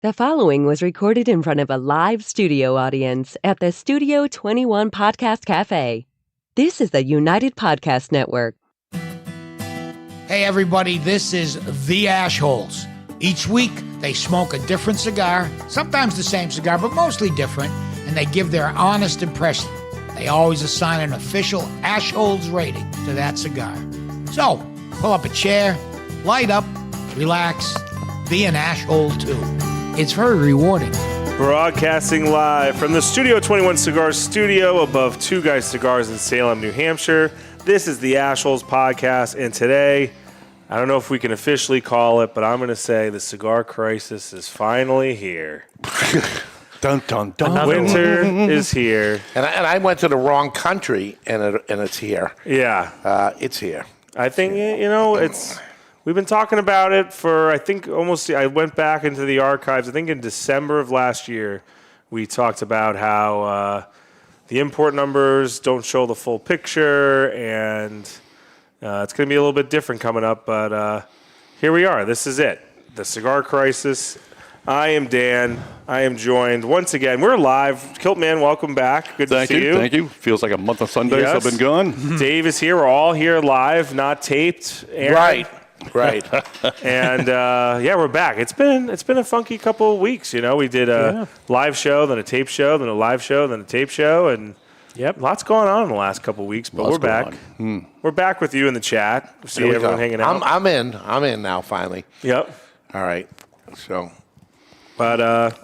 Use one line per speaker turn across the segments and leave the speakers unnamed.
The following was recorded in front of a live studio audience at the Studio 21 Podcast Cafe. This is the United Podcast Network.
Hey everybody, this is The Ashholes. Each week, they smoke a different cigar, sometimes the same cigar, but mostly different, and they give their honest impression. They always assign an official Ashholes rating to that cigar. So, pull up a chair, light up, relax, be an Ashhole too. It's very rewarding.
Broadcasting live from the Studio 21 Cigars studio above Two Guys Cigars in Salem, New Hampshire. This is the Ashholes Podcast, and today, I don't know if we can officially call it, but I'm going to say the cigar crisis is finally here.
Dun, dun, dun.
Winter is here.
And I went to the wrong country, and it's here.
Yeah.
It's here.
I think, we've been talking about it for, I went back into the archives. I think in December of last year, we talked about how the import numbers don't show the full picture, and it's going to be a little bit different coming up. But here we are. This is it. The cigar crisis. I am Dan. I am joined once again. We're live. Kiltman, welcome back. Good to see you.
Thank you. Feels like a month of Sundays have been gone.
Dave is here. We're all here live, not taped. Aaron.
Right.
And we're back. It's been a funky couple of weeks. We did a live show, then a tape show, then a live show, then a tape show, and lots going on in the last couple of weeks. But we're back. We're back with you in the chat. See everyone hanging out.
I'm in now finally.
Yep.
All right. So.
But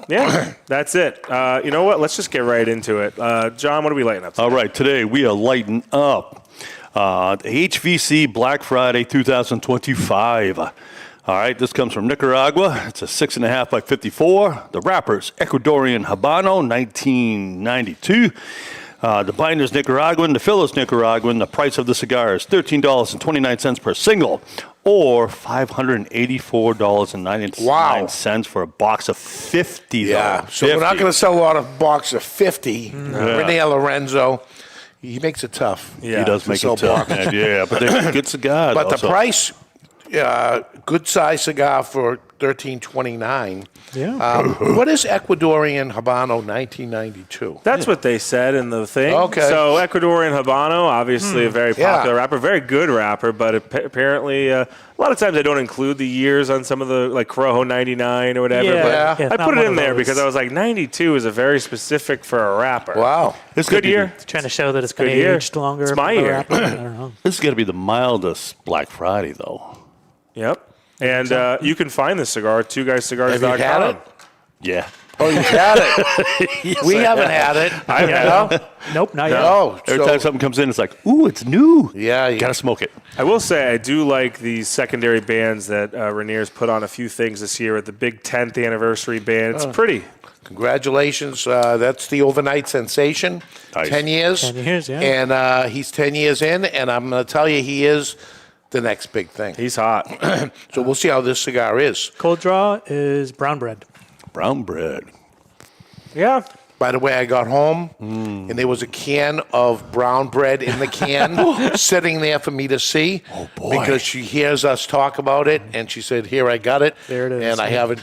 that's it. You know what? Let's just get right into it. John, what are we lighting up today?
All right. Today we are lighting up HVC Black Friday 2025. All right, this comes from Nicaragua. It's a 6.5 by 54. The wrapper's Ecuadorian Habano, 1992. The binder's Nicaraguan, the filler's Nicaraguan. The price of the cigar is $13.29 per single, or $584.99 for a box of 50.
Yeah, so we're not going to sell a lot of box of 50. Rene Lorenzo. He makes it tough.
Yeah, he does make it tough. Yeah, but they're good cigars.
But
also.
the price, good size cigar for $13.29.
Yeah.
What is Ecuadorian Habano 1992?
That's what they said in the thing.
Okay.
So Ecuadorian Habano, obviously a very popular wrapper, very good wrapper, but apparently a lot of times I don't include the years on some of the, like Corojo 99 or whatever.
Yeah.
But I put it in there because I was like, 92 is a very specific for a wrapper.
Wow.
It's good year.
It's trying to show that it's going to age longer.
It's my year.
I don't know.
This is going to be the mildest Black Friday, though.
Yep. And you can find this cigar at twoguycigars.com.
Have you had it?
Yeah.
Oh, you've had it.
Yes,
we haven't had it.
I've had it.
Nope, not yet.
Oh,
Every time something comes in, it's like, ooh, it's new.
Yeah.
Got to smoke it.
I will say I do like these secondary bands that Rainier's put on a few things this year at the big 10th anniversary band. It's pretty.
Congratulations. That's the overnight sensation.
Nice.
10 years.
10 years, yeah.
And he's 10 years in, and I'm going to tell you, he is the next big thing.
He's hot.
So we'll see how this cigar is.
Cold draw is brown bread.
Brown bread.
Yeah.
By the way, I got home, and there was a can of brown bread in the can sitting there for me to see.
Oh, boy.
Because she hears us talk about it, and she said, here, I got it.
There it is.
And I haven't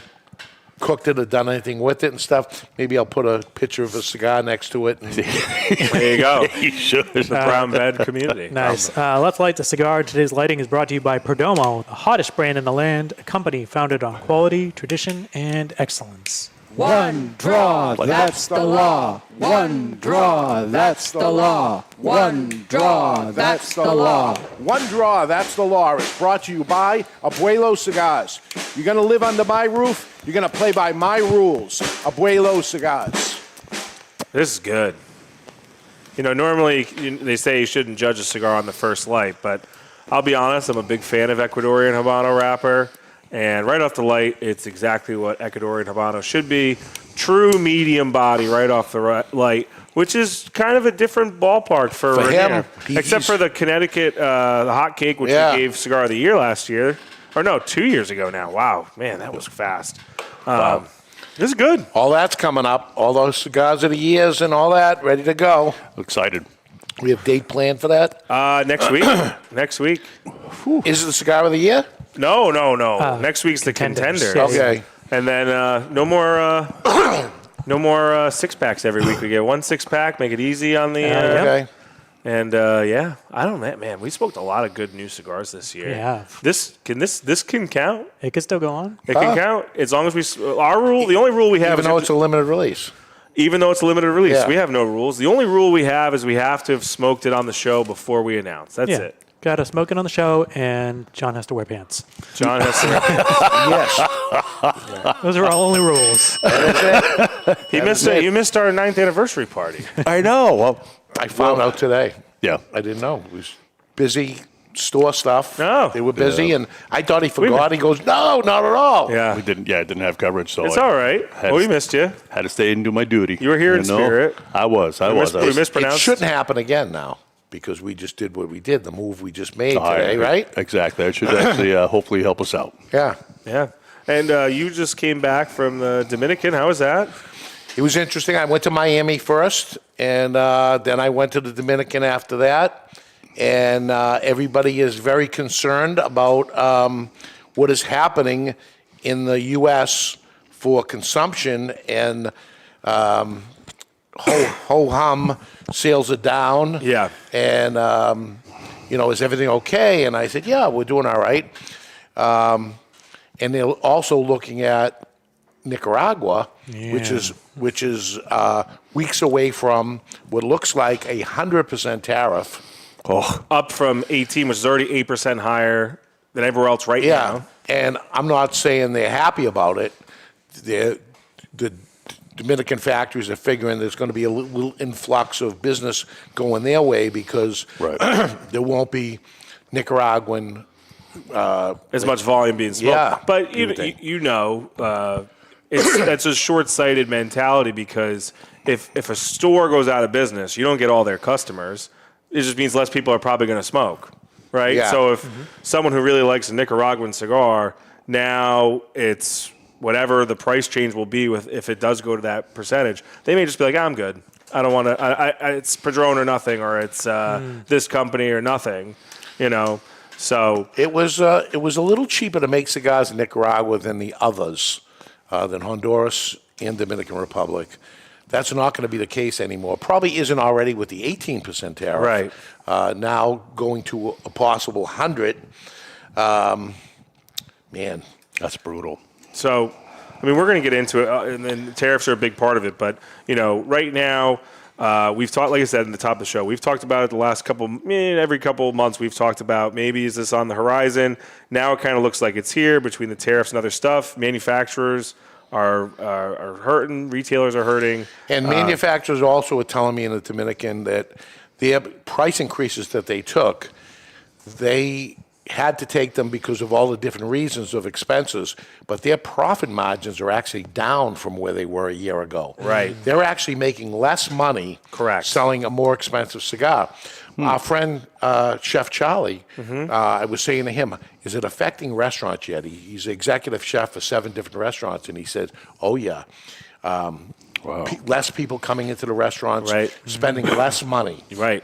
cooked it or done anything with it and stuff. Maybe I'll put a picture of a cigar next to it. And
There you go.
You should.
The brown bed community.
Nice. Let's light the cigar. Today's lighting is brought to you by Perdomo, the hottest brand in the land, a company founded on quality, tradition, and excellence.
One draw, that's the law. One draw, that's the law. One draw, that's the law.
One Draw, That's the Law is brought to you by Abuelo Cigars. You're going to live under my roof, you're going to play by my rules. Abuelo Cigars.
This is good. Normally they say you shouldn't judge a cigar on the first light, but I'll be honest, I'm a big fan of Ecuadorian Habano wrapper. And right off the light, it's exactly what Ecuadorian Habano should be. True medium body right off the light, which is kind of a different ballpark for
him.
Except for the Connecticut, the hot cake, which he gave Cigar of the Year last year. Or no, 2 years ago now. Wow, man, that was fast. This is good.
all that's coming up. All those cigars of the years and all that, ready to go.
Excited.
We have date planned for that?
Next week. Next week.
Is it the cigar of the year?
No. Next week's the
Contenders.
contender.
Yeah.
Okay.
And then no more six-packs every week. We get one six-pack, make it easy on the...
Okay.
And I don't know, man. We smoked a lot of good new cigars this year.
Yeah.
This can count.
It could still go on.
It can count as long as our rule. The only rule we have
Even though it's a limited release.
Even though it's a limited release,
Yeah.
we have no rules. The only rule we have is we have to have smoked it on the show before we announce. That's it.
Got to smoke it on the show, and John has to wear pants.
John has to.
Yes.
Those are our only rules.
You missed our 9th anniversary party.
I know. Well,
I found out today.
yeah.
I didn't know. It was busy store stuff.
No.
They were busy, and I thought he forgot. He goes, no, not at all.
Yeah,
We didn't. Yeah, I didn't have coverage, so
it's
I
all right.
had
We
to-
missed you.
had to stay and do my duty.
You were here in spirit.
I was.
We
It
mispronounced.
shouldn't happen again now because we just did what we did, the move we just made
All
today, right?
Exactly. It should actually hopefully help us out.
Yeah.
Yeah. And you just came back from the Dominican. How was that?
It was interesting. I went to Miami first, and then I went to the Dominican after that. And everybody is very concerned about what is happening in the U.S. for consumption, and ho-hum sales are down.
Yeah.
And, is everything okay? And I said, yeah, we're doing all right. And they're also looking at Nicaragua, which is weeks away from what looks like 100% tariff.
Oh,
Up from 18, which is already 8% higher than everywhere else right now.
And I'm not saying they're happy about it. The Dominican factories are figuring there's going to be a little influx of business going their way because there won't be Nicaraguan
As much volume being smoked.
Yeah.
But that's a short-sighted mentality because if a store goes out of business, you don't get all their customers. It just means less people are probably going to smoke, right?
Yeah.
So if someone who really likes a Nicaraguan cigar, now it's whatever the price change will be if it does go to that percentage, they may just be like, I'm good. I don't want to. It's Padron or nothing, or it's this company or nothing, So
It was a little cheaper to make cigars in Nicaragua than the others, than Honduras and Dominican Republic. That's not going to be the case anymore. Probably isn't already with the 18% tariff.
Right.
Now going to a possible 100. Man,
that's brutal.
So, we're going to get into it, and then tariffs are a big part of it. But, right now, we've talked, like I said in the top of the show, we've talked about it the last every couple of months. We've talked about maybe is this on the horizon. Now it kind of looks like it's here between the tariffs and other stuff. Manufacturers are hurting, retailers are hurting.
And manufacturers also are telling me in the Dominican that their price increases that they took, they had to take them because of all the different reasons of expenses, but their profit margins are actually down from where they were a year ago.
Right.
They're actually making less money
Correct.
selling a more expensive cigar. Our friend, Chef Charlie, I was saying to him, is it affecting restaurants yet? He's the executive chef for 7 different restaurants, and he said, oh, yeah. Less people coming into the restaurants,
Right.
spending less money.
Right.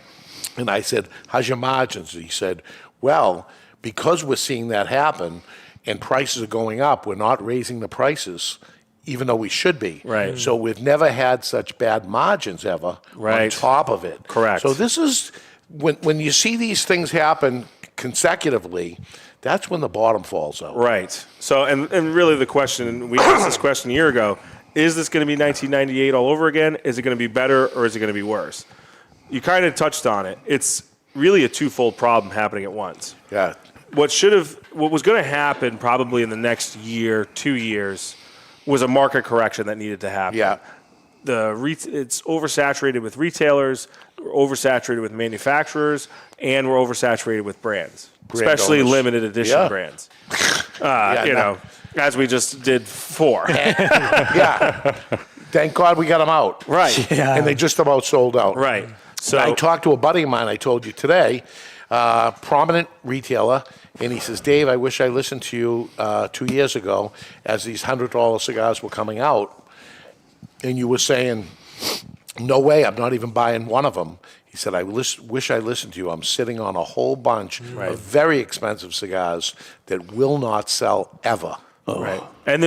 And I said, how's your margins? He said, well, because we're seeing that happen and prices are going up, we're not raising the prices, even though we should be.
Right.
So we've never had such bad margins ever
Right.
on top of it.
Correct.
So this is, when you see these things happen consecutively, that's when the bottom falls out.
Right. So, and really the question, we asked this question a year ago, is this going to be 1998 all over again? Is it going to be better or is it going to be worse? You kind of touched on it. It's really a twofold problem happening at once.
Yeah.
What was going to happen probably in the next year, 2 years, was a market correction that needed to happen.
Yeah.
It's oversaturated with retailers, we're oversaturated with manufacturers, and we're oversaturated with brands, especially
owners.
limited edition
Yeah.
brands.
no.
As we just did 4.
Yeah. Thank God we got them out.
Right.
Yeah.
And they just about sold out.
Right. So
I talked to a buddy of mine, I told you today, prominent retailer, and he says, Dave, I wish I listened to you 2 years ago as these $100 cigars were coming out, and you were saying, no way, I'm not even buying one of them. He said, I wish I listened to you. I'm sitting on a whole bunch of very expensive cigars that will not sell ever.
Right. And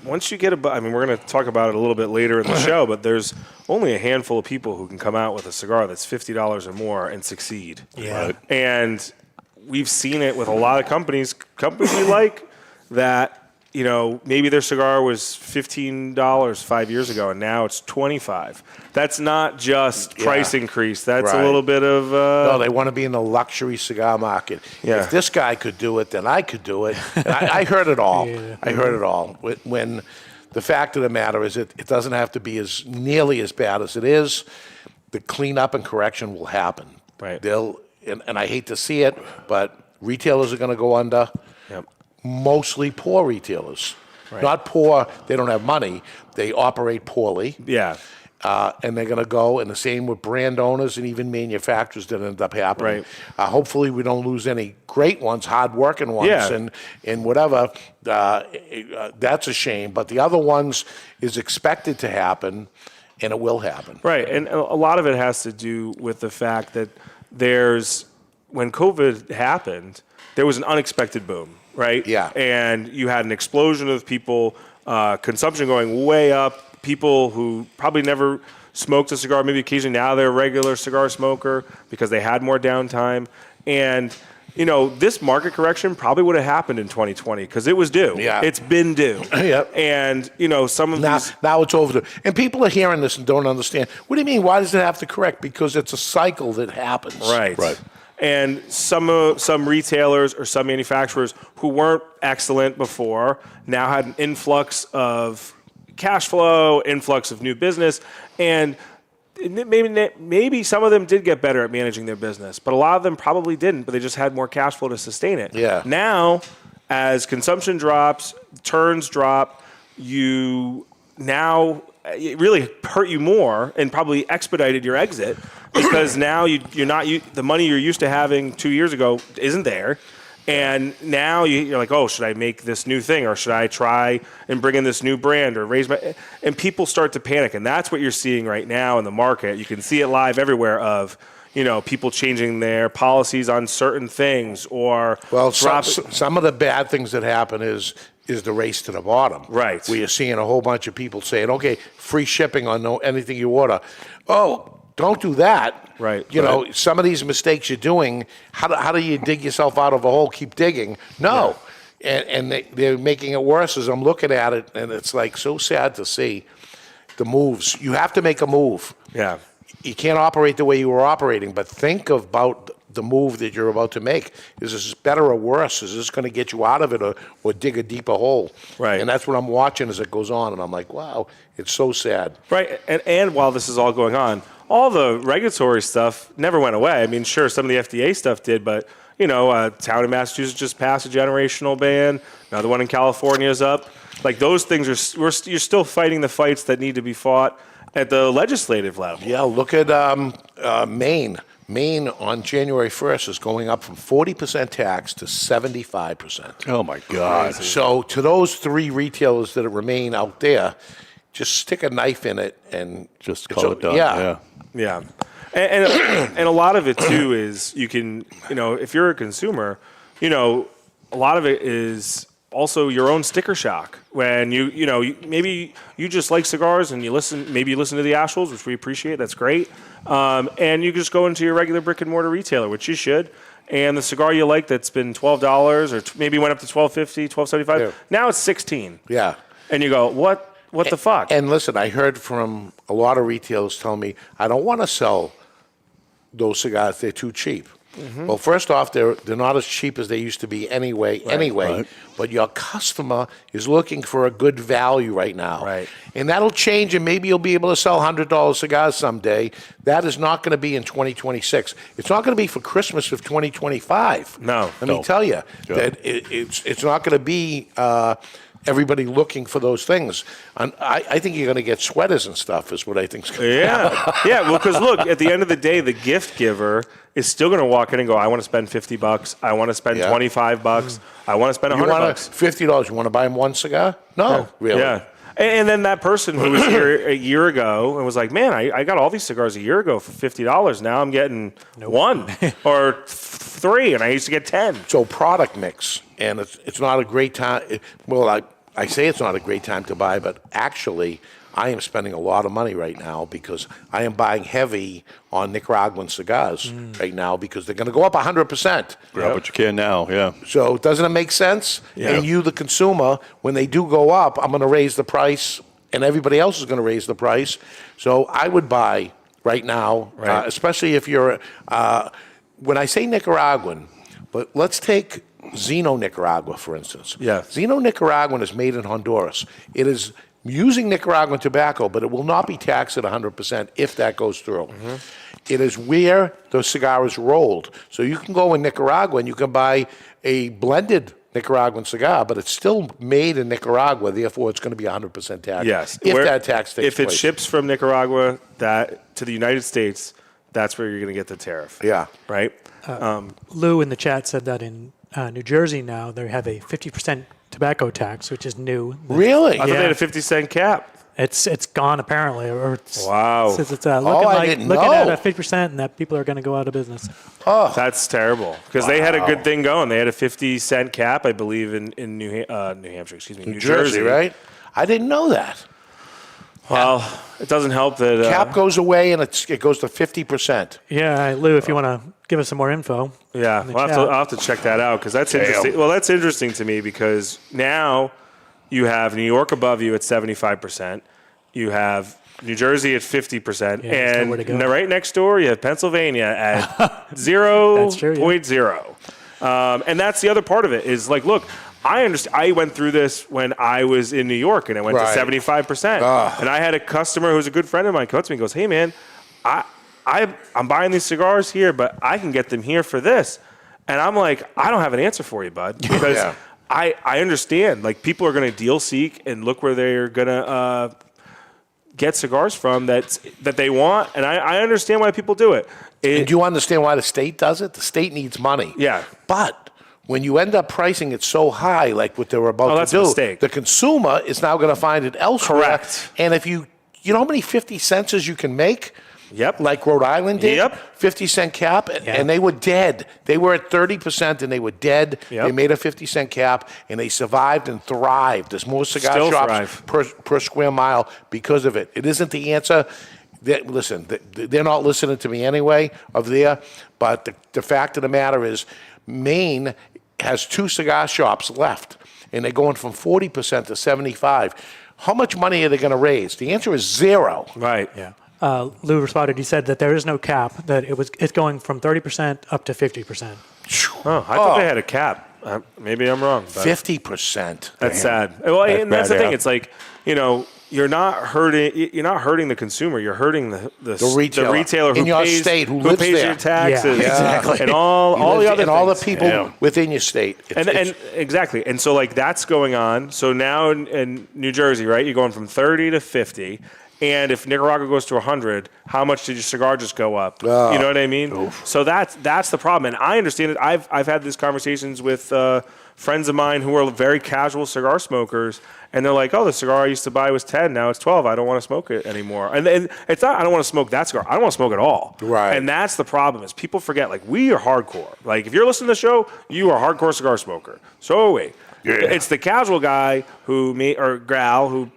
once you get we're going to talk about it a little bit later in the show, but there's only a handful of people who can come out with a cigar that's $50 or more and succeed.
Yeah.
Right. And we've seen it with a lot of companies we like that, maybe their cigar was $15 5 years ago and now it's $25. That's not just price increase. That's a little bit of...
No, they want to be in the luxury cigar market. Yeah. If this guy could do it, then I could do it. I heard it all. Yeah. I heard it all. When the fact of the matter is it doesn't have to be as nearly as bad as it is. The cleanup and correction will happen.
Right.
And I hate to see it, but retailers are going to go under.
Yep.
Mostly poor retailers.
Right.
Not poor, they don't have money. They operate poorly.
Yeah.
And they're going to go, and the same with brand owners and even manufacturers that end up happening.
Right.
Hopefully we don't lose any great ones, hard-working ones, and whatever. That's a shame. But the other ones is expected to happen, and it will happen.
Right. And a lot of it has to do with the fact that when COVID happened, there was an unexpected boom. Right?
Yeah.
And you had an explosion of people, consumption going way up, people who probably never smoked a cigar, maybe occasionally now they're a regular cigar smoker because they had more downtime. And, this market correction probably would have happened in 2020 because it was due.
Yeah.
It's been due.
Yep.
And, some of
now it's over. And people are hearing this and don't understand. What do you mean? Why does it have to correct? Because it's a cycle that happens.
Right. And some retailers or some manufacturers who weren't excellent before now had an influx of cash flow, influx of new business, and maybe some of them did get better at managing their business, but a lot of them probably didn't, but they just had more cash flow to sustain it.
Yeah.
Now, as consumption drops, turns drop, it really hurt you more and probably expedited your exit because now the money you're used to having 2 years ago isn't there. And now you're like, oh, should I make this new thing or should I try and bring in this new brand or and people start to panic. And that's what you're seeing right now in the market. You can see it live everywhere of, people changing their policies on certain things or
some of the bad things that happen is the race to the bottom.
Right.
Where you're seeing a whole bunch of people saying, okay, free shipping on anything you order. Oh, don't do that.
Right.
Some of these mistakes you're doing, how do you dig yourself out of a hole? Keep digging. No. Yeah. And they're making it worse as I'm looking at it, and it's like so sad to see the moves. You have to make a move.
Yeah.
You can't operate the way you were operating, but think about the move that you're about to make. Is this better or worse? Is this going to get you out of it or dig a deeper hole?
Right.
And that's what I'm watching as it goes on, and I'm like, wow, it's so sad.
Right. And while this is all going on, all the regulatory stuff never went away. I mean, sure, some of the FDA stuff did, but, a town in Massachusetts just passed a generational ban. Another one in California is up. Like, those things you're still fighting the fights that need to be fought at the legislative level.
Yeah, look at Maine. Maine on January 1st is going up from 40% tax to 75%.
Oh, my God.
So to those three retailers that remain out there, just stick a knife in it and
just call it done.
Yeah. And a lot of it, too, is you can, if you're a consumer, a lot of it is also your own sticker shock. When maybe you just like cigars and you listen to the Ash Holes, which we appreciate. That's great. And you just go into your regular brick and mortar retailer, which you should. And the cigar you like that's been $12 or maybe went up to $12.50, $12.75.
Yeah.
Now it's $16.
Yeah.
And you go, what the fuck?
And listen, I heard from a lot of retailers tell me, I don't want to sell those cigars. They're too cheap. Mm-hmm. Well, first off, they're not as cheap as they used to be anyway. Right. But your customer is looking for a good value right now.
Right.
And that'll change, and maybe you'll be able to sell $100 cigars someday. That is not going to be in 2026. It's not going to be for Christmas of 2025.
No.
Let me tell you that it's not going to be everybody looking for those things. And I think you're going to get sweaters and stuff is what I think is going to happen.
Yeah, well, because look, at the end of the day, the gift giver is still going to walk in and go, I want to spend $50. I want to spend $25. I want to spend $100.
$50. You want to buy him one cigar? No, really.
Yeah. And then that person who was here a year ago and was like, man, I got all these cigars a year ago for $50. Now I'm getting one or 3, and I used to get 10.
So product mix, and it's not a great time. Well, I say it's not a great time to buy, but actually, I am spending a lot of money right now because I am buying heavy on Nicaraguan cigars right now because they're going to go up 100%.
Yeah, but you can now, yeah.
So doesn't it make sense?
Yeah.
And you, the consumer, when they do go up, I'm going to raise the price, and everybody else is going to raise the price. So I would buy right now, especially if you're, when I say Nicaraguan, but let's take Zeno Nicaragua, for instance.
Yeah.
Zeno Nicaraguan is made in Honduras. It is using Nicaraguan tobacco, but it will not be taxed at 100% if that goes through. It is where the cigar is rolled. So you can go in Nicaragua and you can buy a blended Nicaraguan cigar, but it's still made in Nicaragua, therefore it's going to be 100% tax.
Yes.
If that tax takes
If
place.
it ships from Nicaragua to the United States, that's where you're going to get the tariff.
Yeah.
Right?
Lou in the chat said that in New Jersey now they have a 50% tobacco tax, which is new.
Really?
I thought they had a 50-cent cap.
It's gone apparently, or it's,
Wow.
It's
I didn't
looking
know.
at a 50%, and that people are going to go out of business.
That's terrible because they had a good thing going. They had a 50-cent cap, I believe, in New Hampshire. Excuse me,
New Jersey, right? I didn't know that.
Well, it doesn't help that
Cap goes away and it goes to 50%.
Yeah, Lou, if you want to give us some more info.
Yeah, I'll have to check that out because that's interesting. Well, that's interesting to me because now you have New York above you at 75%. You have New Jersey at 50%.
Yeah, nowhere to go.
And right next door, you have Pennsylvania at 0.0. And that's the other part of it is like, look, I understand. I went through this when I was in New York, and I went to 75%. And I had a customer who's a good friend of mine come to me and goes, hey, man, I'm buying these cigars here, but I can get them here for this. And I'm like, I don't have an answer for you, bud. Because I understand. Like, people are going to deal seek and look where they're going to get cigars from that they want. And I understand why people do it.
And do you understand why the state does it? The state needs money.
Yeah.
But when you end up pricing it so high, like what they were about
that's
to
a
do,
mistake.
the consumer is now going to find it elsewhere.
Correct.
And if you know how many 50 cents you can make?
Yep.
Like Rhode Island did?
Yep.
50-cent cap, and they were dead. They were at 30% and they were dead.
Yep.
They made a 50-cent cap, and they survived and thrived. There's more cigar
Still
shops per square mile because of it. It isn't the answer. Listen, they're not listening to me anyway of there, but the fact of the matter is Maine has 2 cigar shops left, and they're going from 40% to 75%. How much money are they going to raise? The answer is 0.
Right.
Yeah. Lou responded. He said that there is no cap. That it's going from 30% up to 50%.
Oh, I thought they had a cap. Maybe I'm wrong. But
50%.
That's sad. Well, and that's the thing. It's like, you're not hurting the consumer. You're hurting the retailer who
in your
pays,
state who
pays
lives there.
your taxes.
Yeah, exactly.
And all the other
and all the
things.
people within your state.
And exactly. And so like that's going on. So now in New Jersey, right, you're going from 30 to 50. And if Nicaragua goes to 100, how much did your cigar just go up? You know what I mean? Oof. So that's the problem. And I understand it. I've had these conversations with friends of mine who are very casual cigar smokers, and they're like, "Oh, the cigar I used to buy was 10, now it's 12. I don't want to smoke it anymore." And it's not I don't want to smoke that cigar. I don't want to smoke it all.
Right.
And that's the problem is people forget. Like we are hardcore. Like if you're listening to the show, you are a hardcore cigar smoker. So are we. Yeah. It's the casual guy or gal who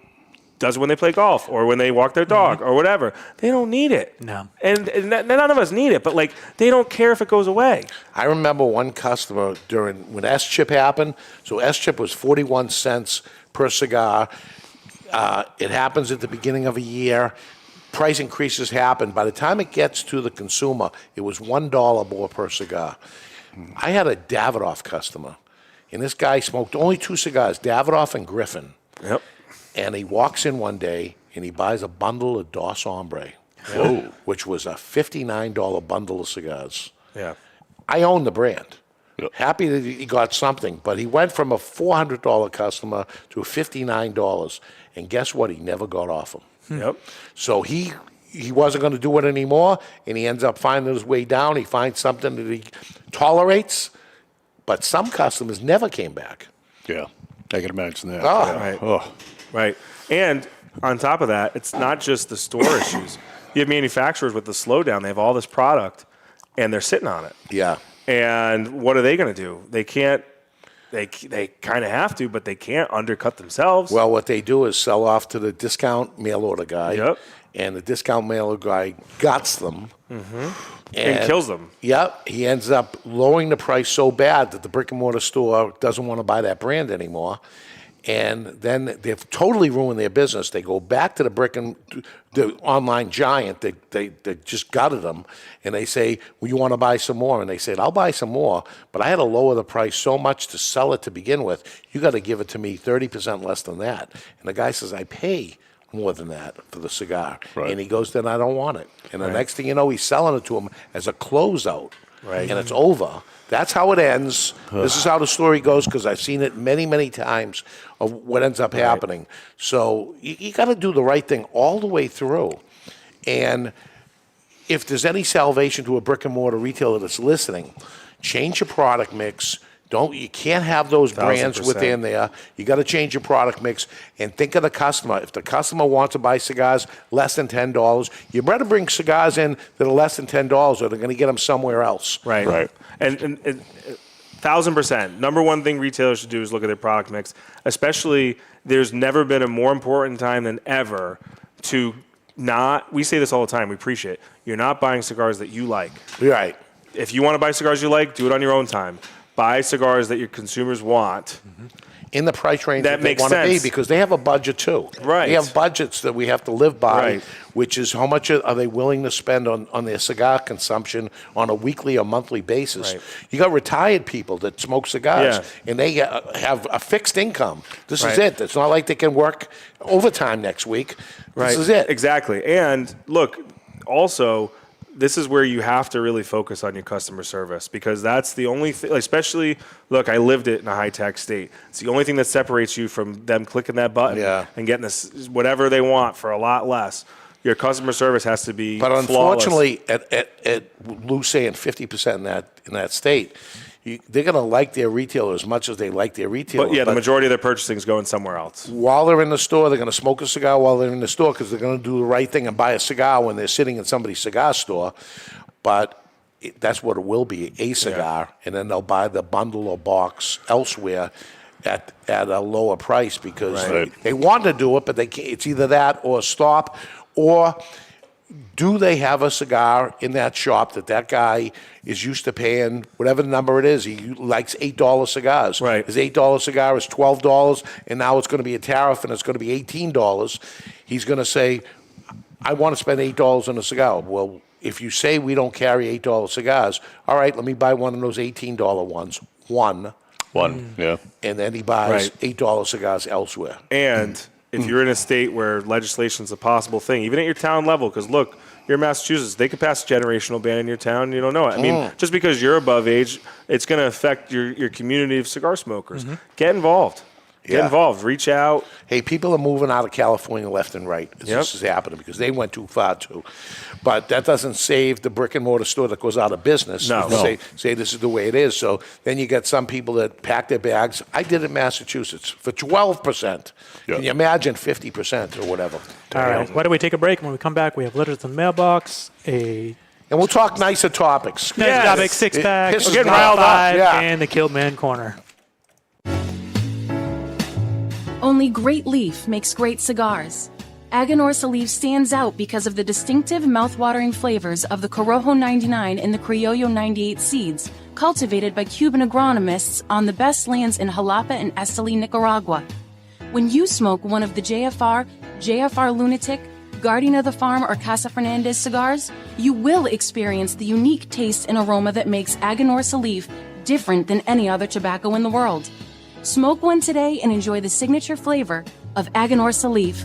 does it when they play golf or when they walk their dog or whatever. They don't need it.
No.
And none of us need it, but like they don't care if it goes away.
I remember one customer when S-chip happened. So S-chip was 41 cents per cigar. It happens at the beginning of a year. Price increases happen. By the time it gets to the consumer, it was $1 more per cigar. I had a Davidoff customer, and this guy smoked only 2 cigars, Davidoff and Griffin.
Yep.
And he walks in one day and he buys a bundle of Dos Hombre, which was a $59 bundle of cigars.
Yeah.
I own the brand. Yep. Happy that he got something, but he went from a $400 customer to $59, and guess what? He never got off him.
Yep.
So he wasn't going to do it anymore, and he ends up finding his way down. He finds something that he tolerates, but some customers never came back.
Yeah, I can imagine that.
Oh.
Yeah.
Right.
Oh.
Right. And on top of that, it's not just the store issues. You have manufacturers with the slowdown. They have all this product, and they're sitting on it.
Yeah.
And what are they going to do? They can't. They kind of have to, but they can't undercut themselves.
Well, what they do is sell off to the discount mail order guy.
Yep.
And the discount mail order guy guts them.
And kills them.
Yep. He ends up lowering the price so bad that the brick and mortar store doesn't want to buy that brand anymore. And then they've totally ruined their business. They go back to the online giant that just gutted them, and they say, well, you want to buy some more? And they said, I'll buy some more, but I had to lower the price so much to sell it to begin with. You got to give it to me 30% less than that. And the guy says, I pay more than that for the cigar.
Right.
And he goes, then I don't want it. And the next thing you know, he's selling it to him as a closeout.
Right.
And it's over. That's how it ends. This is how the story goes because I've seen it many, many times of what ends up happening. So you got to do the right thing all the way through. And if there's any salvation to a brick and mortar retailer that's listening, change your product mix. You can't have those brands
1000%.
within there. You got to change your product mix and think of the customer. If the customer wants to buy cigars less than $10, you better bring cigars in that are less than $10, or they're going to get them somewhere else.
Right. And 1000%. Number one thing retailers should do is look at their product mix. Especially, there's never been a more important time than ever to not. We say this all the time. We preach it. You're not buying cigars that you like.
Right.
If you want to buy cigars you like, do it on your own time. Buy cigars that your consumers want.
In the price range
That
that they
makes
want to be,
sense.
because they have a budget too.
Right.
They have budgets that we have to live by,
Right.
which is how much are they willing to spend on their cigar consumption on a weekly or monthly basis.
Right.
You got retired people that smoke cigars,
Yeah.
and they have a fixed income. This is
Right.
it. It's not like they can work overtime next week. This is it.
Exactly. And look, also, this is where you have to really focus on your customer service, because that's the only thing, especially, look, I lived it in a high-tech state. It's the only thing that separates you from them clicking that button and getting this whatever they want for a lot less. Your customer service has to be
But
flawless.
unfortunately, at Lou's saying 50% in that state, they're going to like their retailer as much as they like their retailer.
But yeah, the majority of their purchasing is going somewhere else.
While they're in the store, they're going to smoke a cigar while they're in the store because they're going to do the right thing and buy a cigar when they're sitting in somebody's cigar store. But that's what it will be, a cigar, and then they'll buy the bundle or box elsewhere at a lower price because they want to do it, but they can't. It's either that or stop, or do they have a cigar in that shop that guy is used to paying whatever the number it is? He likes $8 cigars.
Right.
His $8 cigar is $12, and now it's going to be a tariff, and it's going to be $18. He's going to say, I want to spend $8 on a cigar. Well, if you say we don't carry $8 cigars, all right, let me buy one of those $18 ones. One,
yeah.
and then he buys $8 cigars elsewhere.
And if you're in a state where legislation is a possible thing, even at your town level, because look, you're in Massachusetts, they could pass a generational ban in your town, and you don't know it. I mean, just because you're above age, it's going to affect your community of cigar smokers. Get involved. Get involved. Reach out.
Hey, people are moving out of California left and right. This is happening because they went too far too. But that doesn't save the brick and mortar store that goes out of business.
No.
Say this is the way it is. So then you get some people that pack their bags. I did it in Massachusetts for 12%. Can you imagine 50% or whatever?
All right. Why don't we take a break? When we come back, we have letters in the mailbox,
And we'll talk nicer topics.
topic, six-pack,
It pisses
getting
me
riled
off.
up,
Yeah.
and the Kiltman Corner.
Only Great Leaf makes great cigars. Aganorsa Leaf stands out because of the distinctive mouth-watering flavors of the Corojo 99 and the Criollo 98 seeds, cultivated by Cuban agronomists on the best lands in Jalapa and Esteli, Nicaragua. When you smoke one of the JFR Lunatic, Guardian of the Farm, or Casa Fernandez cigars, you will experience the unique taste and aroma that makes Aganorsa Leaf different than any other tobacco in the world. Smoke one today and enjoy the signature flavor of Aganorsa Leaf.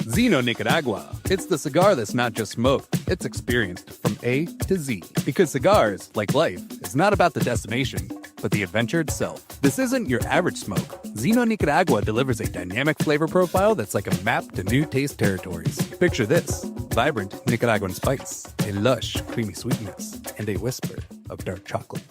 Zino Nicaragua. It's the cigar that's not just smoked, it's experienced from A to Z. Because cigars, like life, is not about the destination, but the adventure itself. This isn't your average smoke. Zino Nicaragua delivers a dynamic flavor profile that's like a map to new taste territories. Picture this: vibrant Nicaraguan spice, a lush, creamy sweetness, and a whisper of dark chocolate.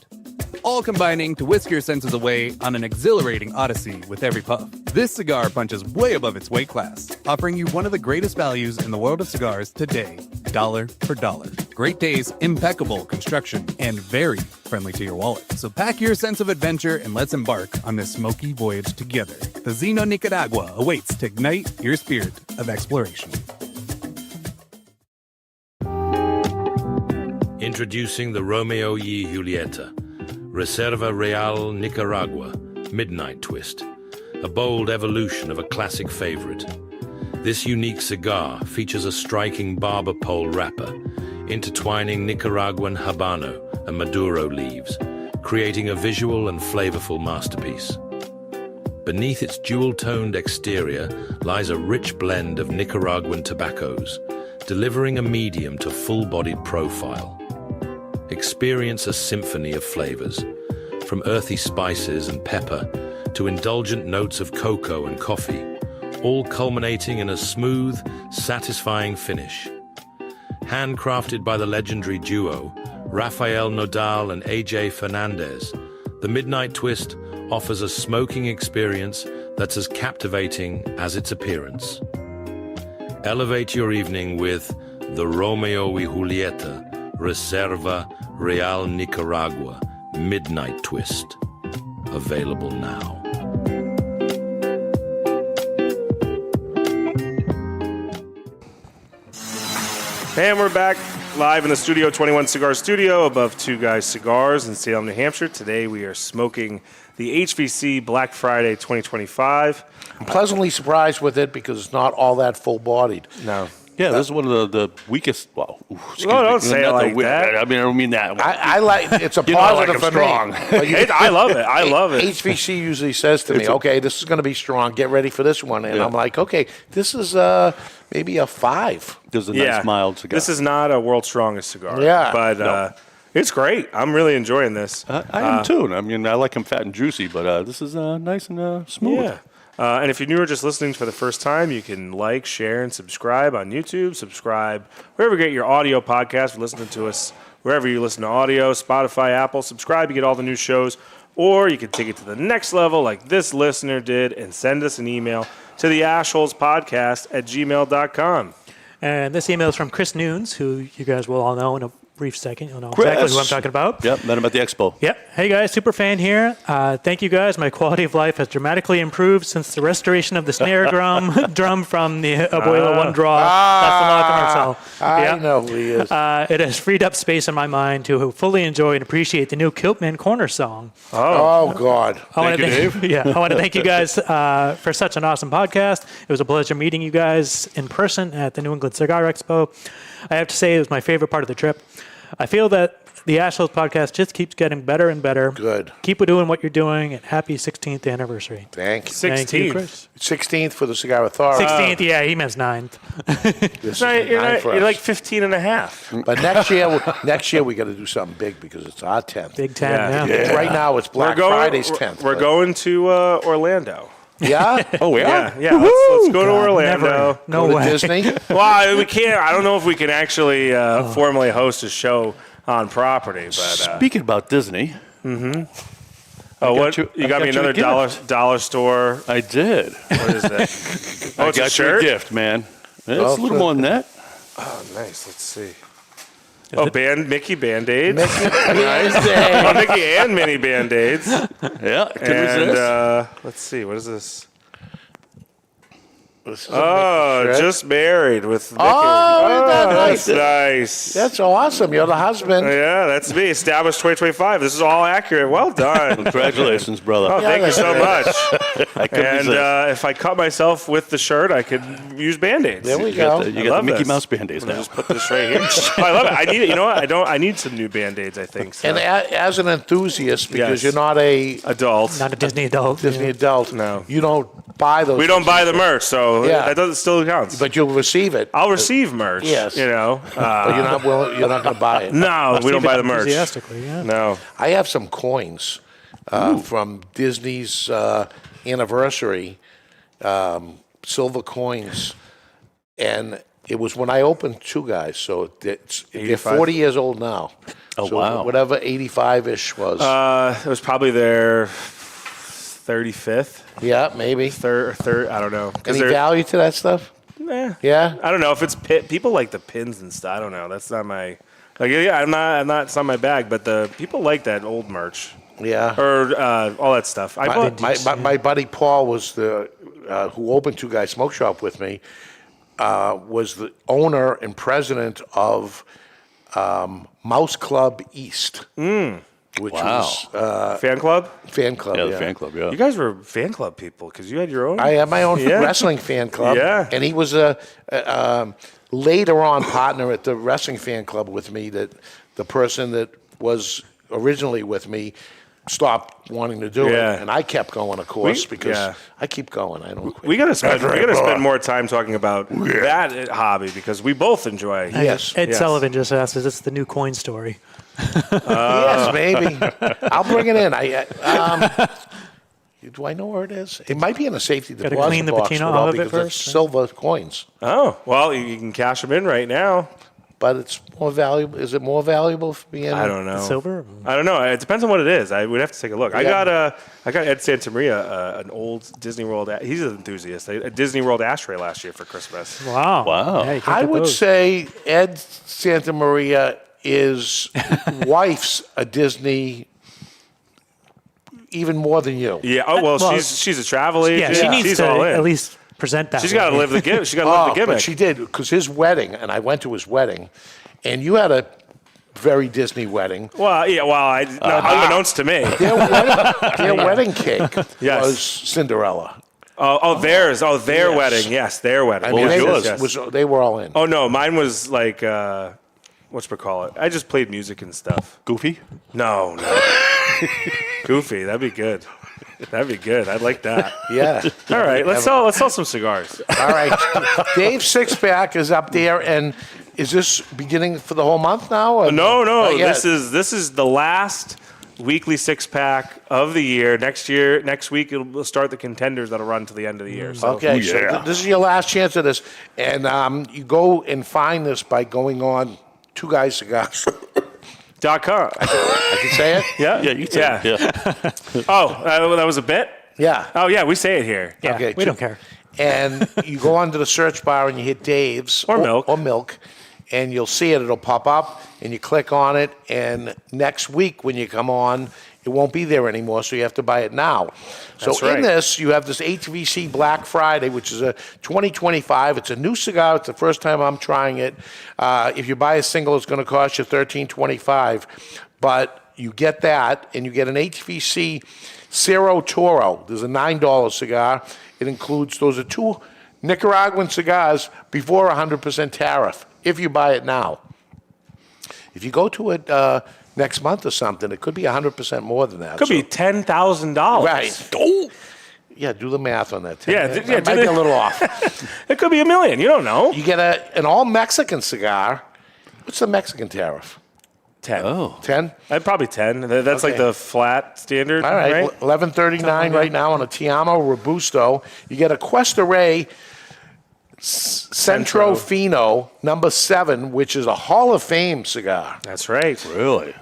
All combining to whisk your senses away on an exhilarating odyssey with every puff. This cigar punches way above its weight class, offering you one of the greatest values in the world of cigars today, dollar for dollar. Great taste, impeccable construction, and very friendly to your wallet. So pack your sense of adventure and let's embark on this smoky voyage together. The Zino Nicaragua awaits to ignite your spirit of exploration.
Introducing the Romeo y Julieta, Reserva Real Nicaragua, Midnight Twist, a bold evolution of a classic favorite. This unique cigar features a striking barber pole wrapper, intertwining Nicaraguan Habano and Maduro leaves, creating a visual and flavorful masterpiece. Beneath its jewel-toned exterior lies a rich blend of Nicaraguan tobaccos, delivering a medium to full-bodied profile. Experience a symphony of flavors, from earthy spices and pepper to indulgent notes of cocoa and coffee, all culminating in a smooth, satisfying finish. Handcrafted by the legendary duo, Rafael Nodal and AJ Fernandez, the Midnight Twist offers a smoking experience that's as captivating as its appearance. Elevate your evening with the Romeo y Julieta Reserva Real Nicaragua Midnight Twist. Available now.
And we're back live in the Studio 21 Cigar Studio above Two Guys Cigars in Salem, New Hampshire. Today we are smoking the HVC Black Friday 2025.
I'm pleasantly surprised with it because it's not all that full-bodied.
No.
Yeah, this is one of the weakest. Well,
don't say it like that.
I mean, I don't mean that.
I like it's a
You know, like
positive
I'm
for
strong.
me.
I love it. I love it.
HVC usually says to me, okay, this is going to be strong. Get ready for this one. And
Yeah.
I'm like, okay, this is maybe a 5.
There's a nice mild cigar.
This is not a world's strongest cigar.
Yeah.
But it's great. I'm really enjoying this.
I am too. I mean, I like them fat and juicy, but this is nice and smooth.
Yeah. And if you're new or just listening for the first time, you can like, share, and subscribe on YouTube. Subscribe wherever you get your audio podcast. You're listening to us wherever you listen to audio, Spotify, Apple. Subscribe, you get all the new shows. Or you can take it to the next level like this listener did and send us an email to the ashholespodcast@gmail.com.
And this email is from Chris Nunes, who you guys will all know in a brief second. You'll know
Chris.
exactly who I'm talking about.
Yep, met him at the expo.
Yep. Hey guys, super fan here. Thank you guys. My quality of life has dramatically improved since the restoration of the snare drum from the Abuelo One Draw. That's the law commercial.
I know who he is.
It has freed up space in my mind to fully enjoy and appreciate the new Kiltman Corner song.
Oh God.
Thank you, Dave.
I want to thank you guys for such an awesome podcast. It was a pleasure meeting you guys in person at the New England Cigar Expo. I have to say it was my favorite part of the trip. I feel that the Ashholes podcast just keeps getting better and better.
Good.
Keep doing what you're doing, and happy 16th anniversary.
Thank you.
Thank you, Chris.
16th for the Cigar Authority.
16th, yeah, he meant 9th.
This is the 9th for us.
You're like 15 and a half.
But next year we got to do something big because it's our 10th.
Big 10, yeah.
Right now it's Black Friday's 10th.
We're going to Orlando.
Yeah?
Oh, we are?
Yeah. Let's go to Orlando.
Never. No
Go
way.
to Disney?
Well, we can't. I don't know if we can actually formally host a show on property. But
Speaking about Disney.
what?
you-
You
I
got me
got you a
another
gift.
dollar store.
I did.
What is that? Oh,
I
it's a
got you
shirt.
a gift, man. It's a little more than that.
Oh, nice. Let's see. Mickey Band-Aids.
Nice
Oh, Mickey and Minnie Band-Aids.
Yeah, can
And
resist.
let's see. What is this?
This is a Mickey shirt.
Just married with Mickey.
Oh, isn't that
that's
nice?
nice.
That's awesome. You're the husband.
Yeah, that's me. Established 2025. This is all accurate. Well done.
Congratulations, brother.
Oh, thank you so much.
I couldn't
And
resist.
if I cut myself with the shirt, I could use Band-Aids.
There we
You got
go.
the, you
I
got
love
the Mickey
this.
Mouse Band-Aids
I'm gonna
now.
just put this right here. Oh, I love it. I need it. You know what? I need some new Band-Aids, I think. So.
And as an enthusiast, because
Yes.
you're not a
Adult.
Not a Disney adult.
Disney adult,
No.
you don't buy those.
We don't
things.
buy the merch, so
Yeah.
that doesn't still counts.
But you'll receive it.
I'll receive merch.
Yes.
You know.
But you're not willing. You're not going to buy it.
No, we don't buy the merch.
Enthusiastically, yeah.
No.
I have some coins from Disney's anniversary, silver coins, and it was when I opened Two Guys. So they're
85?
40 years old now.
Oh,
so
wow.
Whatever 85-ish was.
It was probably their 35th.
Yeah, maybe.
Third. I don't know.
Any value to that stuff? Yeah.
I don't know if it's people like the pins and stuff. I don't know. That's not my I'm not. It's not my bag. But the people like that old merch.
Yeah.
Or all that stuff.
My buddy Paul was the who opened Two Guys Smoke Shop with me. Was the owner and president of Mouse Club East. Which was
fan club.
Fan club.
Yeah, the fan club. Yeah.
You guys were fan club people because you had your own.
I had my own wrestling fan club.
Yeah.
And he was a later on partner at the wrestling fan club with me. That the person that was originally with me stopped wanting to do it, and I kept going, of course, because I keep going. I don't. Quit.
We gotta spend more time talking about that hobby because we both enjoy.
Yes.
Ed Sullivan just asked, "Is this the new coin story?"
Yes, maybe. I'll bring it in. Do I know where it is? It might be in a safety deposit box.
Clean the patina off of it first.
Silver coins.
Oh well, you can cash them in right now.
But it's more valuable. Is it more valuable for being?
I don't know.
Silver?
I don't know. It depends on what it is. I would have to take a look.
Yeah.
I got Ed Santamaria an old Disney World. He's an enthusiast. A Disney World ashtray last year for Christmas.
Wow.
Wow.
Yeah,
I would say Ed Santamaria is wife's a Disney. Even more than you.
Yeah. Oh well, she's a travel agent.
Yeah, she needs
she's
to
all in.
at least present that.
She's got to live the gimmick. She got to live the gimmick.
But she did because his wedding, and I went to his wedding, and you had a very Disney wedding.
Well, yeah. Well, unbeknownst to me,
their wedding cake was Cinderella.
Theirs. Oh, their wedding. Yes, their wedding.
I mean,
yes.
they were all in.
Oh no, mine was like whatchamacallit. I just played music and stuff.
Goofy?
No. Goofy. That'd be good. That'd be good. I'd like that.
Yeah.
All right. Let's sell some cigars.
All right. Dave's six-pack is up there, and is this beginning for the whole month now? Or?
No. This is the last weekly six-pack of the year. Next week, we'll start the contenders that'll run to the end of the year. So.
Okay. So this is your last chance of this, and you go and find this by going on Two Guys Cigars.
.com.
I can say it?
Yeah.
Yeah, you can say it. Yeah.
That was a bit?
Yeah.
Oh, yeah, we say it here.
Yeah,
okay,
we don't care.
And you go onto the search bar and you hit Dave's.
Or
milk. And you'll see it. It'll pop up, and you click on it. And next week when you come on, it won't be there anymore, so you have to buy it now.
That's right.
In this, you have this HVC Black Friday, which is a 2025. It's a new cigar. It's the first time I'm trying it. If you buy a single, it's going to cost you $13.25. But you get that, and you get an HVC Cerro Toro. There's a $9 cigar. It includes, those are two Nicaraguan cigars before 100% tariff, if you buy it now. If you go to it next month or something, it could be 100% more than that.
Could be $10,000.
Right. Oh. Yeah, do the math on that.
It
might be a little off.
It could be $1 million. You don't know.
You get an all-Mexican cigar. What's the Mexican tariff?
10.
Oh.
10?
Probably 10. That's like the flat standard.
All right. $11.39 right now on a Tiamo Robusto. You get a Cuesta Rey Centro Fino number 7, which is a Hall of Fame cigar.
That's right.
Really?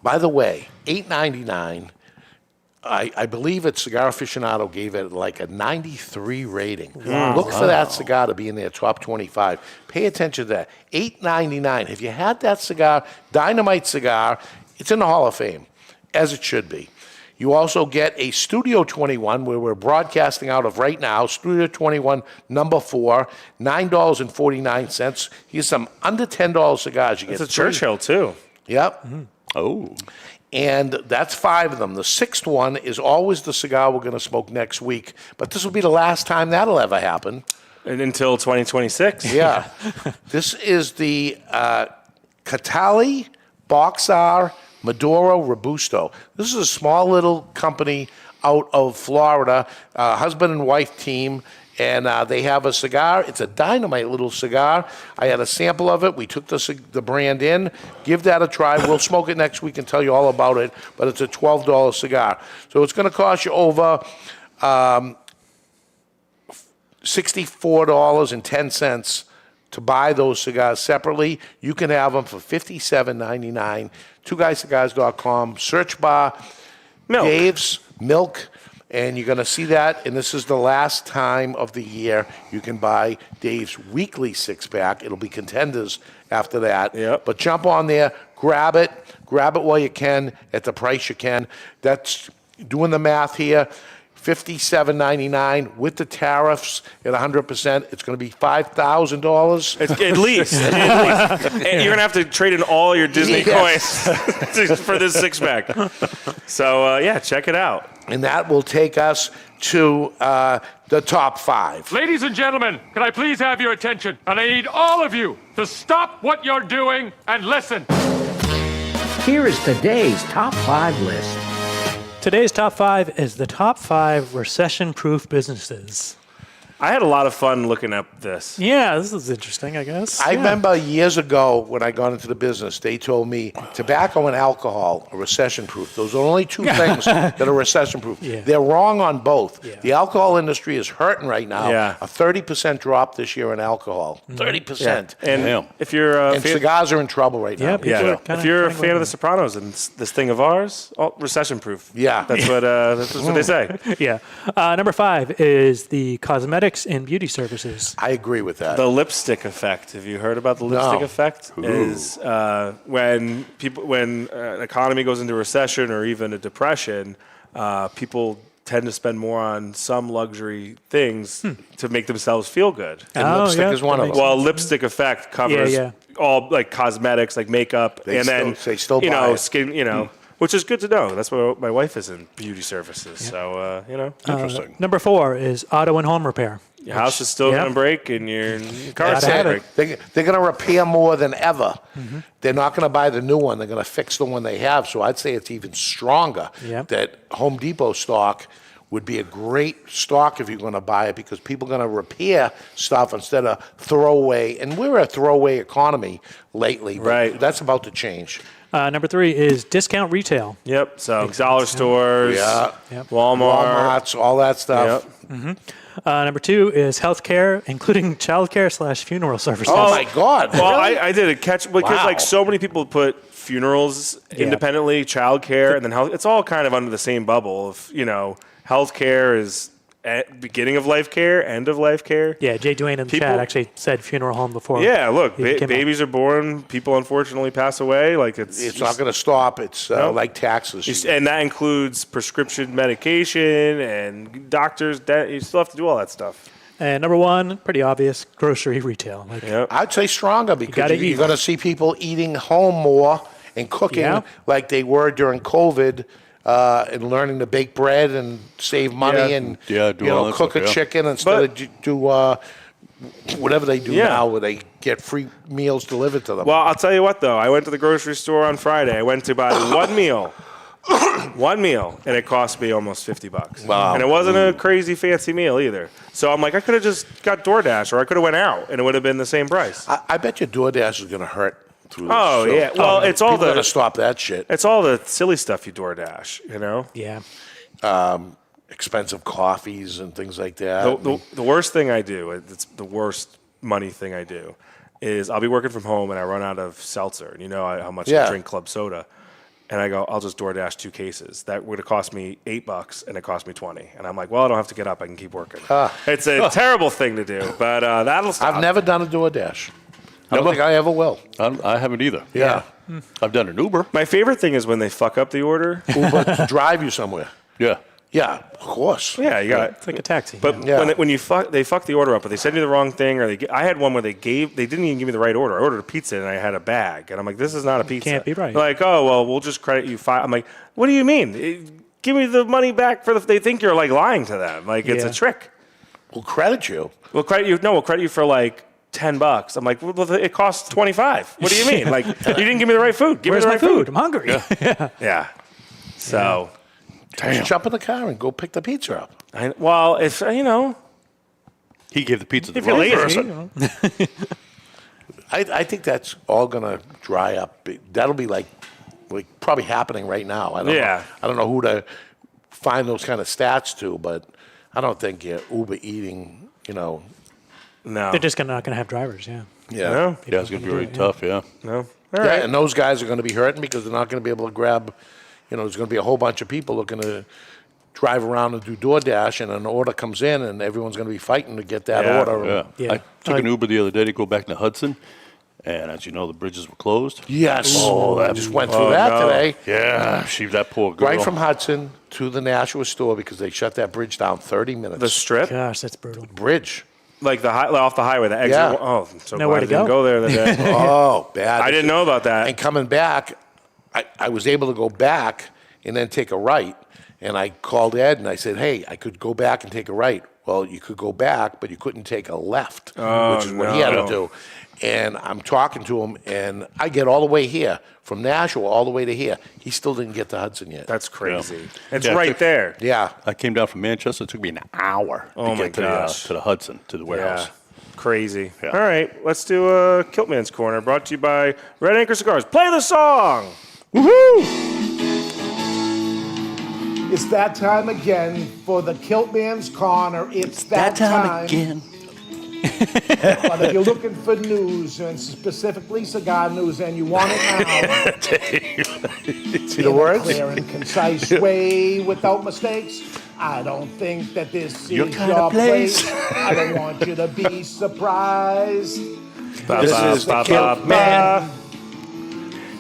By the way, $8.99. I believe Cigar Aficionado gave it like a 93 rating. Look for that cigar to be in their top 25. Pay attention to that. $8.99. If you had that cigar, Dynamite cigar, it's in the Hall of Fame, as it should be. You also get a Studio 21, where we're broadcasting out of right now. Studio 21, number 4, $9.49. Here's some under $10 cigars. You
It's
get
a Churchill, too.
Yep.
Mm-hmm. Oh.
And that's 5 of them. The 6th one is always the cigar we're going to smoke next week. But this will be the last time that'll ever happen.
And until 2026.
Yeah. This is the Catali Boxar Maduro Robusto. This is a small little company out of Florida, husband and wife team. And they have a cigar. It's a dynamite little cigar. I had a sample of it. We took the brand in. Give that a try. We'll smoke it next week and tell you all about it. But it's a $12 cigar. So it's going to cost you over $64.10 to buy those cigars separately. You can have them for $57.99. TwoGuysCigars.com. Search bar.
Milk.
Dave's. Milk. And you're going to see that, and this is the last time of the year you can buy Dave's weekly six-pack. It'll be Contenders after that.
Yep.
But jump on there, grab it while you can at the price you can. That's doing the math here. $57.99 with the tariffs at 100%. It's going to be $5,000
At least. And you're going to have to trade in all your Disney coins for this six-pack. So, check it out.
And that will take us to the top 5.
Ladies and gentlemen, can I please have your attention? And I need all of you to stop what you're doing and listen.
Here is today's top 5 list.
Today's top 5 is the top 5 recession-proof businesses.
I had a lot of fun looking up this.
Yeah, this is interesting, I guess.
I remember years ago when I got into the business, they told me tobacco and alcohol are recession-proof. Those are only two things that are recession-proof.
Yeah.
They're wrong on both. Yeah. The alcohol industry is hurting right now.
Yeah.
A 30% drop this year in alcohol. 30%.
Yeah. And if you're
and cigars are in trouble right now.
If you're a fan of The Sopranos and this thing of ours, recession-proof.
Yeah.
That's what they say.
Yeah. Number 5 is the cosmetics and beauty services.
I agree with that.
The lipstick effect. Have you heard about the lipstick effect? Is when an economy goes into recession or even a depression, people tend to spend more on some luxury things to make themselves feel good.
And lipstick is one of them.
Well, lipstick effect covers all like cosmetics, like makeup,
They still
you
buy
know
it.
skin, which is good to know. That's why my wife is in beauty services. So
Interesting.
Number 4 is auto and home repair.
Your house is still going to break, and your car's
Gotta
going
have
to break.
it.
They're going to repair more than ever. They're not going to buy the new one. They're going to fix the one they have. So I'd say it's even stronger that Home Depot stock would be a great stock if you're going to buy it because people are going to repair stuff instead of throwaway. And we're a throwaway economy lately. But
Right.
that's about to change.
Number 3 is discount retail.
Yep. So dollar stores,
Yep.
Walmart,
Walmarts, all that stuff.
Yep.
Number 2 is healthcare, including childcare / funeral services.
Oh, my God.
Well,
Really?
I did a catch because like so many people put funerals independently, childcare, and then health. It's all kind of under the same bubble. Of healthcare is at beginning of life care, end of life care.
Yeah, Jay Duane in the chat actually said funeral home before.
Yeah, look,
he came
babies are born. People unfortunately pass away. Like
It's not going to stop. It's like taxes.
And that includes prescription medication and doctors. You still have to do all that stuff.
And number 1, pretty obvious, grocery retail. Like,
I'd say stronger because
gotta eat.
you're going to see people eating home more and cooking like they were during COVID. And learning to bake bread and save money and
do all that
cook
stuff,
a chicken instead of do whatever they do now where they get free meals delivered to them.
Well, I'll tell you what, though. I went to the grocery store on Friday. I went to buy one meal, and it cost me almost $50.
Wow.
And it wasn't a crazy fancy meal either. So I'm like, I could have just got DoorDash, or I could have went out, and it would have been the same price.
I bet you DoorDash is going to hurt.
Oh, yeah. Well, it's all
going to stop that shit.
It's all the silly stuff you DoorDash,
Yeah.
Expensive coffees and things like that.
The worst thing I do, it's the worst money thing I do, is I'll be working from home and I run out of seltzer. And how much I drink club soda. And I go, I'll just DoorDash 2 cases. That would have cost me $8 and it cost me $20. And I'm like, well, I don't have to get up. I can keep working. It's a terrible thing to do, but that'll stop.
I've never done a DoorDash. I don't think I ever will.
I haven't either.
Yeah.
I've done an Uber.
My favorite thing is when they fuck up the order.
Uber to drive you somewhere.
Yeah.
Yeah, of course.
Yeah, you got
It's like a taxi.
But when they fuck the order up, or they send you the wrong thing, or I had one where they didn't even give me the right order. I ordered a pizza and I had a bag, and I'm like, this is not a pizza.
Can't be right.
They're like, oh well, we'll just credit you $5. I'm like, what do you mean? Give me the money back they think you're like lying to them. Like it's a trick.
We'll credit you.
We'll credit you for like $10. I'm like, well, it costs $25. What do you mean? Like, you didn't give me the right food. Give
Where's
me the
my
right
food? I'm hungry.
Yeah. So,
Just jump in the car and go pick the pizza up.
if
He gave the pizza to
if
the
you're
wrong
lazy,
person.
I think that's all going to dry up. That'll be like probably happening right now. I don't know who to find those kind of stats to, but I don't think Uber eating,
no,
They're just not going to have drivers,
Yeah.
No?
Yeah, it's going to be really tough,
No. All
Yeah,
right.
and those guys are going to be hurting because they're not going to be able to grab, there's going to be a whole bunch of people looking to drive around and do DoorDash, and an order comes in, and everyone's going to be fighting to get that order.
Yeah. I took an Uber the other day to go back to Hudson, and as you know, the bridges were closed.
Yes.
Oh,
I just went through that today.
Yeah, that poor girl.
Right from Hudson to the Nashua store because they shut that bridge down 30 minutes.
The Strip?
Gosh, that's brutal.
Bridge.
Like off the highway, the exit.
Yeah.
Oh, I'm so
Nowhere
glad
to
I didn't go there that day.
Oh, bad.
I didn't know about that.
And coming back, I was able to go back and then take a right. And I called Ed and I said, hey, I could go back and take a right. Well, you could go back, but you couldn't take a left, which is what he had to do. And I'm talking to him, and I get all the way here, from Nashua all the way to here. He still didn't get to Hudson yet.
That's crazy. It's right there.
Yeah.
I came down from Manchester. It took me an hour to get to the Hudson, to the warehouse.
Yeah. Crazy.
Yeah.
All right, let's do Kiltman's Corner, brought to you by Red Anchor Cigars. Play the song!
Woohoo! It's that time again for the Kiltman's Corner. It's that time
again.
But if you're looking for news, and specifically cigar news, and you want it now,
see the words?
Clear and concise way, without mistakes. I don't think that this is your place. I don't want you to be surprised. This is the Kiltman.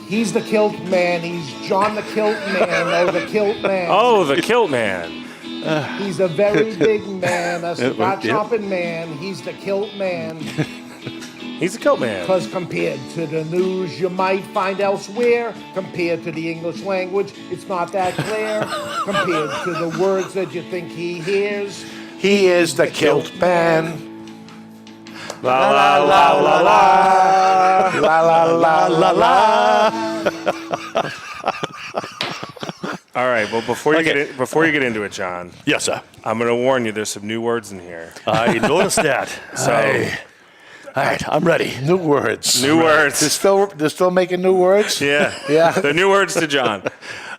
He's the Kiltman. He's John the Kiltman. Oh, the Kiltman.
Oh, the Kiltman.
He's a very big man, a cigar chopping man. He's the Kiltman.
He's the Kiltman.
Because compared to the news you might find elsewhere, compared to the English language, it's not that clear. Compared to the words that you think he hears,
he is the Kiltman.
La la la la la
la la la la.
All right. Well, before you get into it, John.
Yes, sir.
I'm going to warn you. There's some new words in here.
I noticed that.
So,
all right, I'm ready.
New words.
New words.
They're still making new words.
Yeah.
Yeah.
They're new words to John.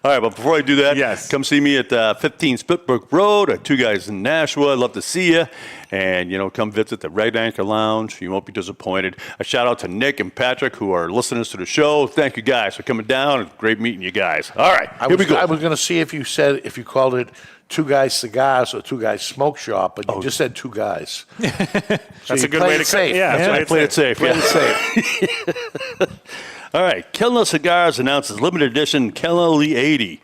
All right, but before I do that, come see me at 15 Splitbrook Road at Two Guys in Nashua. I'd love to see you. And, come visit the Red Anchor Lounge. You won't be disappointed. A shout out to Nick and Patrick, who are listeners to the show. Thank you guys for coming down. It's great meeting you guys. All right, here we go.
I was going to see if you called it Two Guys Cigars or Two Guys Smoke Shop, but you just said Two Guys.
That's a good way to
safe.
Yeah,
I played it safe.
Played it safe.
All right, Kellner Cigars announces limited edition Kellner 80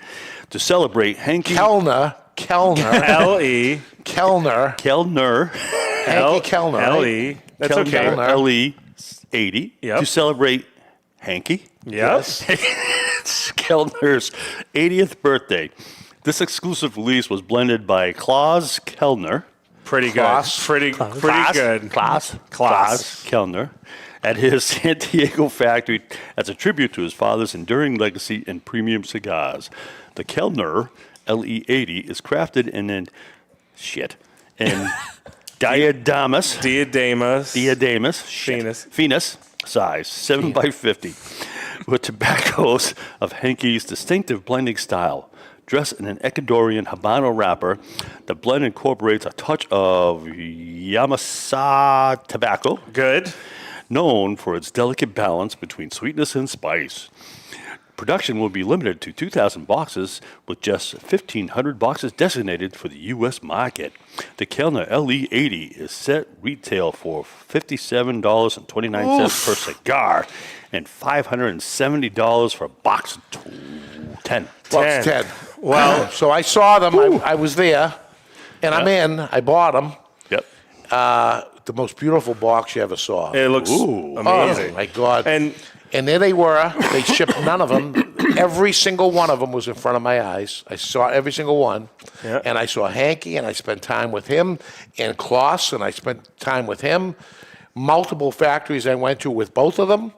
to celebrate Hanky
Kellner.
L-E.
Kellner. Hanky Kellner.
L-E. That's okay.
L-E 80 to celebrate Hanky.
Yes.
It's Kellner's 80th birthday. This exclusive release was blended by Klaus Kellner.
Pretty good. Pretty good.
Klaus Kellner at his San Diego factory as a tribute to his father's enduring legacy in premium cigars. The Kellner LE80 is crafted in Diadamus size 7x50 with tobaccos of Henke's distinctive blending style. Dressed in an Ecuadorian Habano wrapper, the blend incorporates a touch of Yamasa tobacco.
Good.
Known for its delicate balance between sweetness and spice. Production will be limited to 2,000 boxes, with just 1,500 boxes designated for the U.S. market. The Kellner LE80 is set retail for $57.29 per cigar and $570 for a box of 10.
Box 10.
Well,
so I saw them. I was there, and I'm in. I bought them.
Yep.
The most beautiful box you ever saw.
It looks amazing.
Oh, my God.
And
there they were. They shipped none of them. Every single one of them was in front of my eyes. I saw every single one.
Yeah.
And I saw Hanky, and I spent time with him. And Klaus, and I spent time with him. Multiple factories I went to with both of them.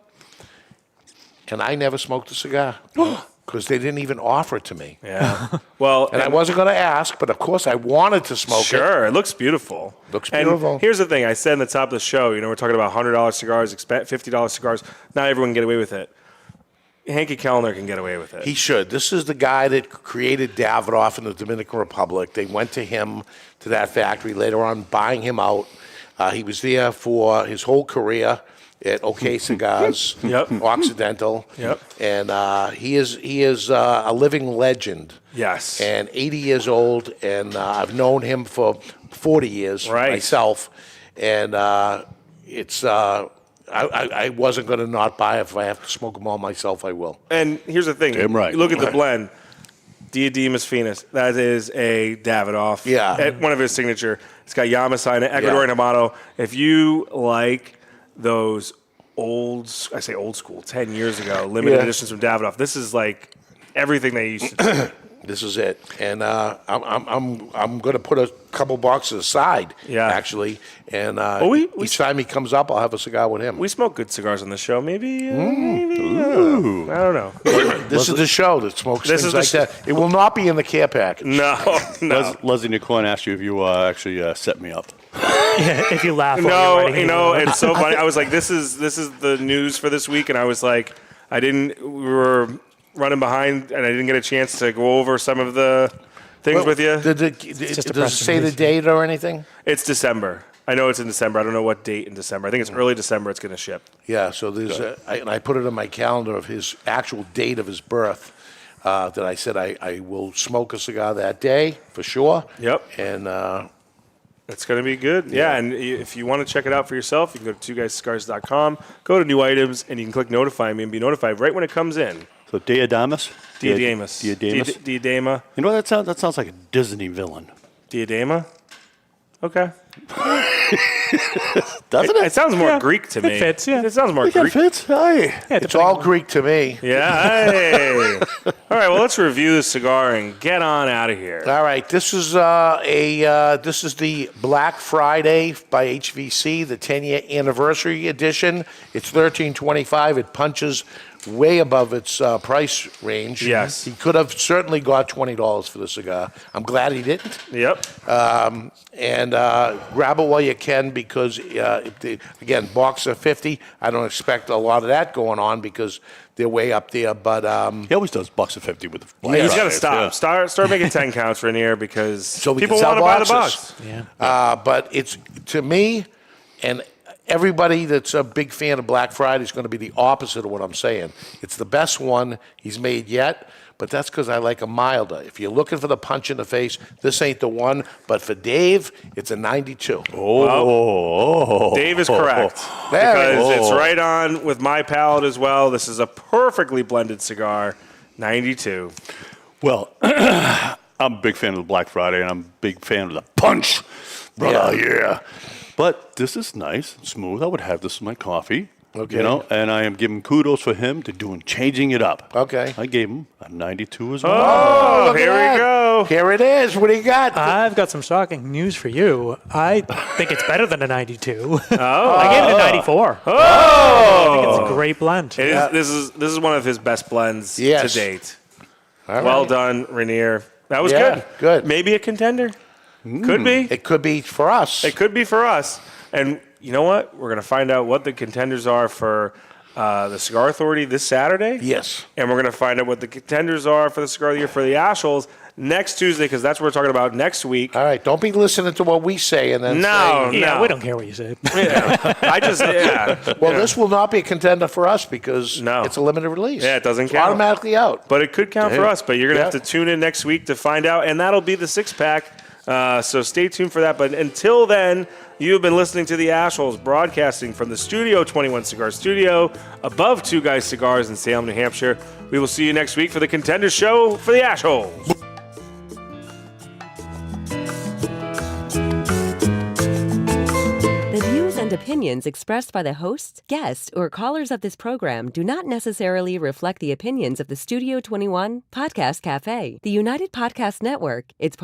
And I never smoked a cigar. Because they didn't even offer it to me.
Yeah. Well,
and I wasn't going to ask, but of course I wanted to smoke it.
Sure, it looks beautiful.
Looks beautiful.
And here's the thing. I said in the top of the show, we're talking about $100 cigars, $50 cigars. Not everyone can get away with it. Hanky Kellner can get away with it.
He should. This is the guy that created Davidoff in the Dominican Republic. They went to him, to that factory, later on buying him out. He was there for his whole career. at OK Cigars,
Yep.
Occidental.
Yep.
And he is a living legend.
Yes.
And 80 years old, and I've known him for 40 years myself. And I wasn't going to not buy it. If I have to smoke them all myself, I will.
And here's the thing.
Damn right.
You look at the blend. Diademas Finis. That is a Davidoff.
Yeah.
One of his signature. It's got Yamasai and Ecuadorian Amado. If you like those old school, 10 years ago, limited editions from Davidoff, this is like everything they used to do.
This is it, and I'm going to put a couple boxes aside.
Yeah.
Actually, and
each
time he comes up, I'll have a cigar with him.
We smoke good cigars on the show. Maybe. I don't know.
This is the show that smokes things like that. It will not be in the care package.
No.
Leslie Nicole asked you if you actually set me up.
If you laugh.
No, it's so funny. I was like, this is the news for this week, and I was like, we were running behind, and I didn't get a chance to go over some of the things with you.
Does it say the date or anything?
It's December. I know it's in December. I don't know what date in December. I think it's early December it's going to ship.
Yeah, so there's and I put it on my calendar of his actual date of his birth that I said I will smoke a cigar that day for sure.
Yep.
And
it's going to be good. Yeah, and if you want to check it out for yourself, you can go to twoguyscigars.com, go to new items, and you can click notify me and be notified right when it comes in.
So Diademas?
Diadema.
You know what that sounds like a Disney villain.
Diadema? Okay.
Doesn't it?
It sounds more Greek to me.
It fits, yeah.
It sounds more Greek.
It fits. Hey.
it's all Greek to me.
Yeah. Hey. All right. Well, let's review the cigar and get on out of here.
All right. This is this is the Black Friday by HVC, the 10-year anniversary edition. It's $13.25. It punches way above its price range.
Yes.
He could have certainly got $20 for the cigar. I'm glad he didn't.
Yep.
And grab it while you can because, again, box of 50. I don't expect a lot of that going on because they're way up there. But
he always does box of 50 with the
He's got to stop. Yeah. Start making 10 counts for Rainier because people
want
to buy the box.
Yeah.
But it's, to me, and everybody that's a big fan of Black Friday is going to be the opposite of what I'm saying. It's the best one he's made yet, but that's because I like a milder. If you're looking for the punch in the face, this ain't the one. But for Dave, it's a 92.
Dave is correct because it's right on with my palate as well. This is a perfectly blended cigar, 92.
Well, I'm a big fan of the Black Friday, and I'm a big fan of the punch, brother. Yeah. But this is nice and smooth. I would have this with my coffee.
Okay.
You know, and I am giving kudos for him to changing it up.
Okay.
I gave him a 92 as well.
Oh, here we go.
Here it is. What do you got?
I've got some shocking news for you. I think it's better than a 92. I gave it a 94.
Oh.
I think it's a great blend.
This is one of his best blends to date.
All right.
Well done, Rainier. That was good.
Good.
Maybe a contender. Could be.
It could be for us.
It could be for us. And you know what? We're going to find out what the contenders are for the Cigar Authority this Saturday.
Yes.
And we're going to find out what the contenders are for the Cigar of the Year for the Ashholes next Tuesday, because that's what we're talking about next week.
All right. Don't be listening to what we say and then
Yeah, we don't care what you say.
Well, this will not be a contender for us because it's a limited release.
Yeah, it doesn't
It's
count.
automatically out.
But it could count for us. But you're going to have to tune in next week to find out, and that'll be the six-pack. So stay tuned for that. But until then, you've been listening to the Ashholes, broadcasting from the Studio 21 Cigar Studio above Two Guys Cigars in Salem, New Hampshire. We will see you next week for the Contender Show for the Ashholes.
The views and opinions expressed by the hosts, guests, or callers of this program do not necessarily reflect the opinions of the Studio 21 Podcast Cafe, the United Podcast Network, its part